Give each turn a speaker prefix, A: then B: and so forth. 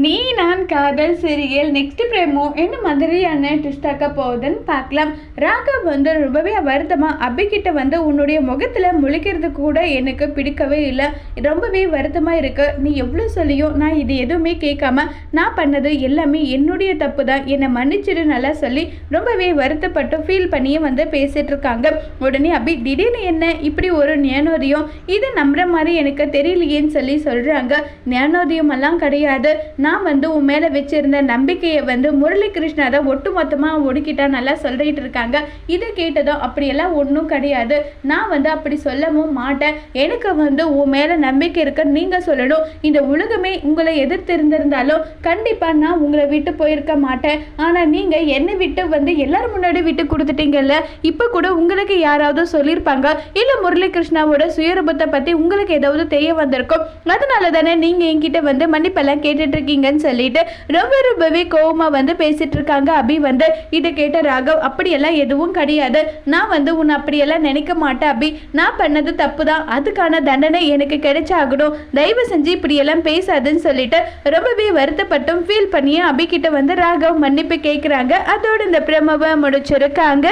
A: நீ நான் காதல் சீரியல் நெக்ஸ்ட் பிரேமோ என்ன மாதிரியான ட்விஸ்டாக்க போகுதுன்னு பார்க்கலாம். ராகவ் வந்து ரொம்பவே வருத்தமா அபிகிட்ட வந்து உன்னுடைய முகத்துல முழிக்கிறது கூட எனக்கு பிடிக்கவே இல்லை, ரொம்பவே வருத்தமா இருக்கு, நீ எவ்வளோ சொல்லியும் நான் இது எதுவுமே கேட்காம நான் பண்ணது எல்லாமே என்னுடைய தப்பு தான், என்னை மன்னிச்சிடு நல்லா சொல்லி ரொம்பவே வருத்தப்பட்டு ஃபீல் பண்ணியே வந்து பேசிட்டு இருக்காங்க. உடனே அபி திடீர்னு என்ன இப்படி ஒரு ஞானோதயம், இது நம்புற மாதிரி எனக்கு தெரியலையேன்னு சொல்லி சொல்றாங்க. ஞானோதயம் எல்லாம் கிடையாது, நான் வந்து உன் மேலே வச்சிருந்த நம்பிக்கையை வந்து முரளிகிருஷ்ணா தான் ஒட்டு மொத்தமாக ஒடுக்கிட்டா நல்லா சொல்லிட்டு இருக்காங்க. இதை கேட்டதும் அப்படியெல்லாம் ஒன்றும் கிடையாது, நான் வந்து அப்படி சொல்லவும் மாட்டேன், எனக்கு வந்து உன் மேலே நம்பிக்கை இருக்கு, நீங்கள் சொல்லணும். இந்த உலகமே உங்களை எதிர்த்து இருந்திருந்தாலும் கண்டிப்பாக நான் உங்களை விட்டு போயிருக்க மாட்டேன். ஆனால் நீங்கள் என்னை விட்டு வந்து எல்லாரும் முன்னாடி விட்டு கொடுத்துட்டீங்கல்ல, இப்போ கூட உங்களுக்கு யாராவது சொல்லியிருப்பாங்க, இல்லை முரளிகிருஷ்ணாவோட சுயரூபத்தை பற்றி உங்களுக்கு ஏதாவது தெரிய வந்திருக்கும், அதனால தானே நீங்கள் என்கிட்ட வந்து மன்னிப்பெல்லாம் கேட்டுட்டு இருக்கீங்கன்னு சொல்லிட்டு ரொம்பவே கோவமா வந்து பேசிட்டு இருக்காங்க. அபி வந்து இதை கேட்ட ராகவ் அப்படியெல்லாம் எதுவும் கிடையாது, நான் வந்து உன்னை அப்படியெல்லாம் நினைக்க மாட்டேன் அபி, நான் பண்ணது தப்பு தான், அதுக்கான தண்டனை எனக்கு கிடைச்சாகணும், தயவு செஞ்சு இப்படியெல்லாம் பேசாதுன்னு சொல்லிட்டு ரொம்பவே வருத்தப்பட்டும் ஃபீல் பண்ணியே அபி கிட்ட வந்து ராகவ் மன்னிப்பு கேட்குறாங்க. அதோடு இந்த பிரமவை முடிச்சிருக்காங்க.